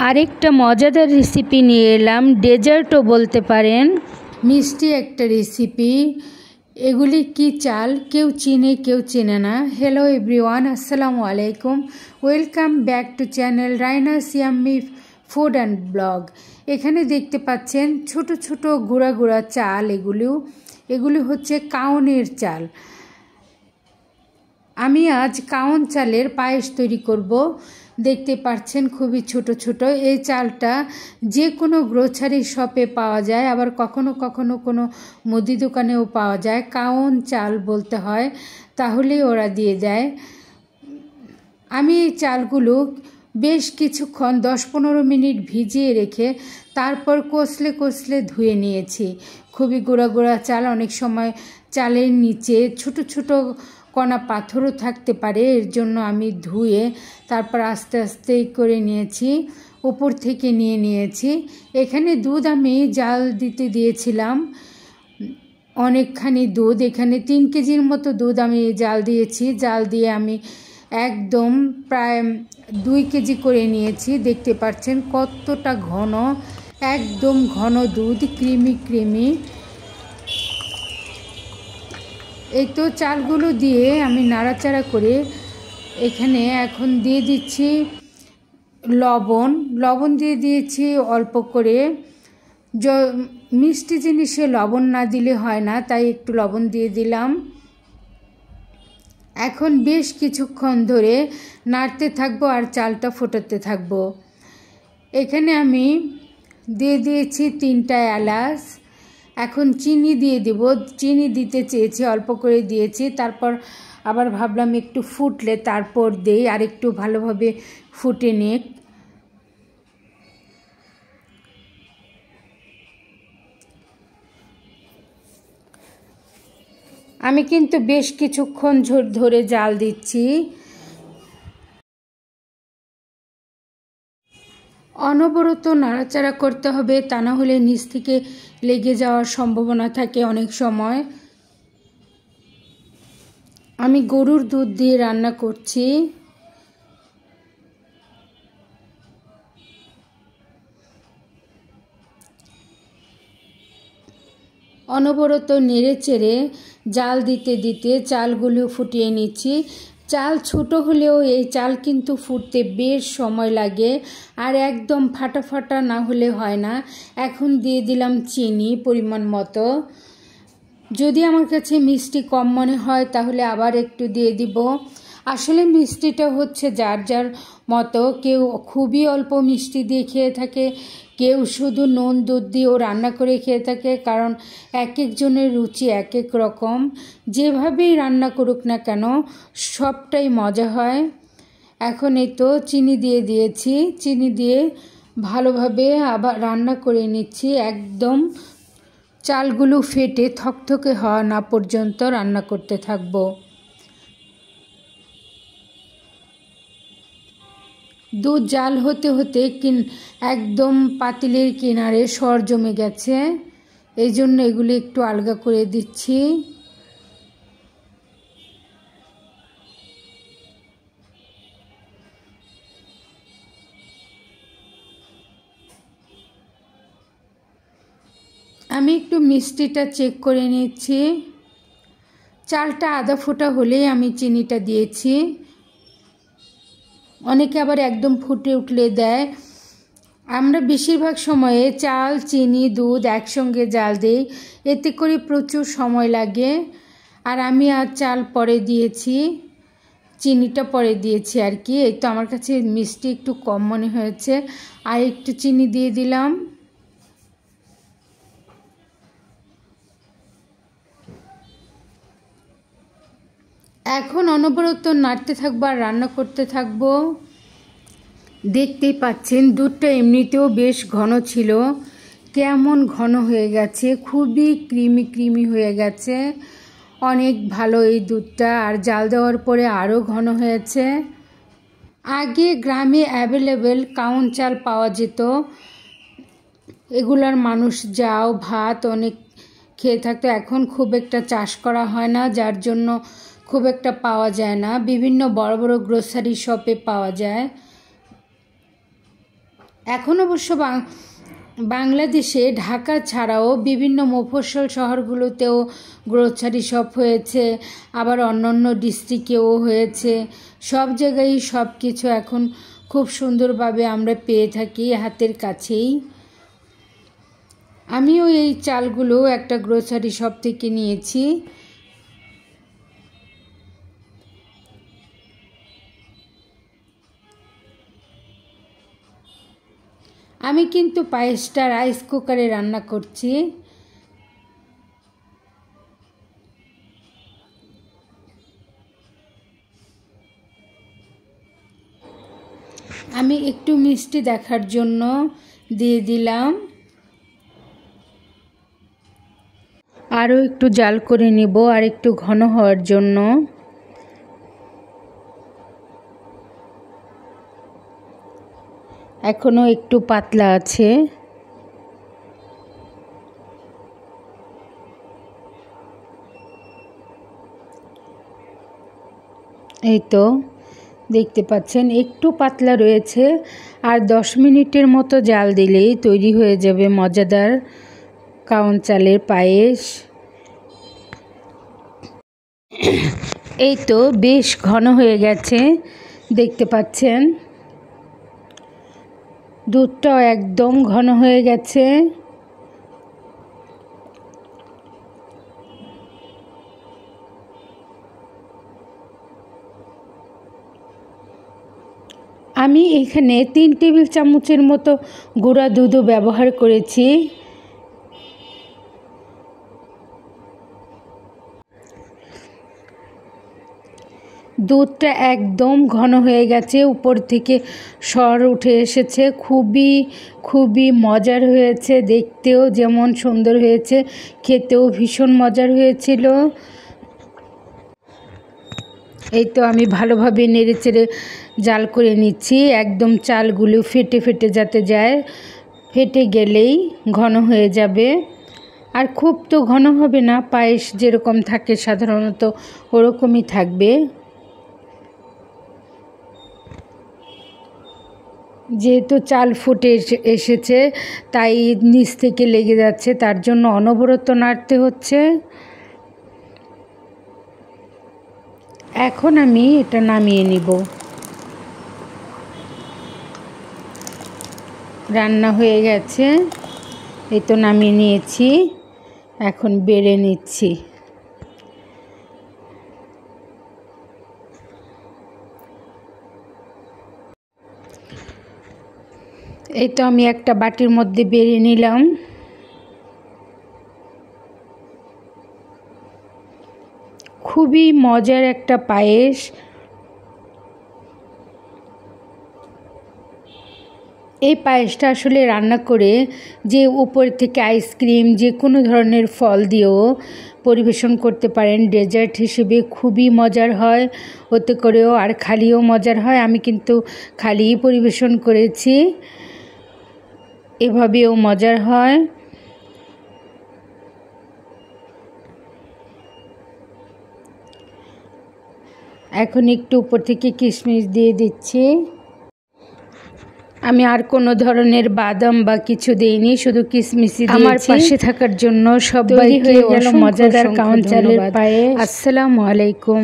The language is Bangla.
আরেকটা মজাদার রেসিপি নিয়ে এলাম, ডেজার্টও বলতে পারেন। মিষ্টি একটা রেসিপি। এগুলি কি চাল কেউ চিনে কেউ চেনে না। হ্যালো এভরিওয়ান, আসসালামু আলাইকুম। Welcome back to channel রাইনাস yummy food and blog. এখানে দেখতে পাচ্ছেন ছোট ছোট গুঁড়া গুঁড়া চাল। এগুলি হচ্ছে কাউনের চাল। আমি আজ কাউন চালের পায়েস তৈরি করব। দেখতে পাচ্ছেন খুবই ছোট ছোট। এই চালটা যে কোনো গ্রোসারি শপে পাওয়া যায়, আবার কখনো কখনো কোনো মুদি দোকানেও পাওয়া যায়। কাউন চাল বলতে হয়, তাহলেই ওরা দিয়ে দেয়। আমি এই চালগুলো বেশ কিছুক্ষণ 10-15 মিনিট ভিজিয়ে রেখে তারপর কষলে কষলে ধুয়ে নিয়েছি। খুবই গুঁড়া গুঁড়া চাল, অনেক সময় চালের নিচে ছোট ছোট কণা পাথরও থাকতে পারে, এর জন্য আমি ধুয়ে তারপর আস্তে আস্তে করে নিয়েছি, উপর থেকে নিয়েছি। এখানে দুধ আমি জাল দিতে দিয়েছিলাম, অনেকখানি দুধ। এখানে 3 কেজির মতো দুধ আমি জাল দিয়েছি। জাল দিয়ে আমি একদম প্রায় 2 কেজি করে নিয়েছি। দেখতে পাচ্ছেন কতটা ঘন, একদম ঘন দুধ, ক্রিমি ক্রিমি। এই তো চালগুলো দিয়ে আমি নাড়াচাড়া করে এখানে এখন দিয়ে দিচ্ছি লবণ দিয়ে দিয়েছি অল্প করে। মিষ্টি জিনিসে লবণ না দিলে হয় না, তাই একটু লবণ দিয়ে দিলাম। এখন বেশ কিছুক্ষণ ধরে নাড়তে থাকবো আর চালটা ফোটাতে থাকবো। এখানে আমি দিয়ে দিয়েছি 3টা এলাচ। এখন চিনি দিয়ে দেব। চিনি দিতে চেয়েছি, অল্প করে দিয়েছি। তারপর আবার ভাবলাম একটু ফুটলে তারপর দেই, আর একটু ভালোভাবে ফুটে নিক। আমি কিন্তু বেশ কিছুক্ষণ ধরে জাল দিচ্ছি। অনবরত নাড়াচাড়া করতে হবে, তা না হলে নিচ থেকে লেগে যাওয়ার সম্ভাবনা থাকে অনেক সময়। আমি গরুর দুধ দিয়ে রান্না করছি। অনবরত নেড়ে চেড়ে জাল দিতে দিতে চালগুলো ফুটিয়ে নিচ্ছি। চাল ছোট হলেও এই চাল কিন্তু ফুটতে বেশ সময় লাগে, আর একদম ফাটা ফাটা না হলে হয় না। এখন দিয়ে দিলাম চিনি পরিমাণ মতো। যদি আমার কাছে মিষ্টি কম মনে হয় তাহলে আবার একটু দিয়ে দিব। আসলে মিষ্টিটা হচ্ছে যার যার মতো, কেউ খুবই অল্প মিষ্টি দিয়ে খেয়ে থাকে, কেউ শুধু নুন দুধ দিয়েও রান্না করে খেয়ে থাকে, কারণ এক একজনের রুচি এক এক রকম। যেভাবেই রান্না করুক না কেন সবটাই মজা হয়। এখন এই তো চিনি দিয়ে দিয়েছি। চিনি দিয়ে ভালোভাবে আবার রান্না করে নিচ্ছি। একদম চালগুলো ফেটে থকথকে হওয়া না পর্যন্ত রান্না করতে থাকবো। দুধ জাল হতে হতে একদম পাতিলের কিনারে সর জমে গেছে, এই জন্য এগুলি একটু আলগা করে দিচ্ছি। আমি একটু মিষ্টিটা চেক করে নিচ্ছি। চালটা আধা ফোটা হলেই আমি চিনিটা দিয়েছি। অনেকে আবার একদম ফুটে উঠলে দেয়। আমরা বেশিরভাগ সময়ে চাল চিনি দুধ একসঙ্গে জাল দিই, এতে করে প্রচুর সময় লাগে। আর আমি আর চাল পরে দিয়েছি, চিনিটা পরে দিয়েছি আর কি। এই তো আমার কাছে মিষ্টি একটু কম মনে হয়েছে, আর একটু চিনি দিয়ে দিলাম। এখন অনবরত নাড়তে থাকবো আর রান্না করতে থাকবো। দেখতেই পাচ্ছেন দুধটা এমনিতেও বেশ ঘন ছিল, কেমন ঘন হয়ে গেছে, খুবই ক্রিমি ক্রিমি হয়ে গেছে। অনেক ভালো এই দুধটা, আর জাল দেওয়ার পরে আরও ঘন হয়েছে। আগে গ্রামে অ্যাভেলেবেল কাউন চাল পাওয়া যেত, এগুলার মানুষ যাও ভাত অনেক খেয়ে থাকতো। এখন খুব একটা চাষ করা হয় না, যার জন্য খুব একটা পাওয়া যায় না। বিভিন্ন বড় বড় গ্রোসারি শপে পাওয়া যায়। এখন অবশ্য বাংলাদেশে ঢাকা ছাড়াও বিভিন্ন মফস্বল শহরগুলোতেও গ্রোসারি শপ হয়েছে, আবার অন্যান্য ডিস্ট্রিক্টেও হয়েছে। সব জায়গায় সব কিছু এখন খুব সুন্দরভাবে আমরা পেয়ে থাকি হাতের কাছেই। আমিও এই চালগুলো একটা গ্রোসারি শপ থেকে নিয়েছি। আমি কিন্তু পায়েসটা রাইস কুকারে রান্না করছি। আমি একটু মিষ্টি দেখার জন্য দিয়ে দিলাম, আরও একটু জাল করে নিব আর একটু ঘন হওয়ার জন্য। এখনো একটু পাতলা আছে। এই তো দেখতে পাচ্ছেন একটু পাতলা রয়েছে, আর 10 মিনিটের মতো জাল দিলেই তৈরি হয়ে যাবে মজাদার কাউন চালের পায়েস। এই তো বেশ ঘন হয়ে গেছে, দেখতে পাচ্ছেন দুধটাও একদম ঘন হয়ে গেছে। আমি এখানে 3 টেবিল চামচের মতো গুঁড়া দুধও ব্যবহার করেছি। দুধটা একদম ঘন হয়ে গেছে, উপর থেকে সর উঠে এসেছে। খুবই মজার হয়েছে, দেখতেও যেমন সুন্দর হয়েছে, খেতেও ভীষণ মজার হয়েছিল। এই তো আমি ভালোভাবে নেড়েচেড়ে জাল করে নিচ্ছি, একদম চালগুলো ফেটে যাতে যায়, ফেটে গেলেই ঘন হয়ে যাবে। আর খুব তো ঘন হবে না, পায়েস যেরকম থাকে সাধারণত ওরকমই থাকবে। যেহেতু চাল ফুটে এসেছে তাই নিচ থেকে লেগে যাচ্ছে, তার জন্য অনবরত নাড়তে হচ্ছে। এখন আমি এটা নামিয়ে নিব। রান্না হয়ে গেছে, এই তো নামিয়ে নিয়েছি, এখন বেড়ে নিচ্ছি। এই তো আমি একটা বাটির মধ্যে বেড়ে নিলাম। খুবই মজার একটা পায়েস। এই পায়েসটা আসলে রান্না করে যে উপর থেকে আইসক্রিম যে কোনো ধরনের ফল দিয়েও পরিবেশন করতে পারেন ডেজার্ট হিসেবে, খুবই মজার হয় ওতে করেও, আর খালিও মজার হয়। আমি কিন্তু খালিই পরিবেশন করেছি, এভাবেও মজার হয়। এখন একটু উপর থেকে কিশমিশ দিয়ে দিচ্ছি। আমি আর কোনো ধরনের বাদাম বা কিছু দেইনি, শুধু কিশমিশই দিয়েছি। আমার পাশে থাকার জন্য সবাইকে মজাদার কাউন চালের পায়েস। আসসালামু আলাইকুম।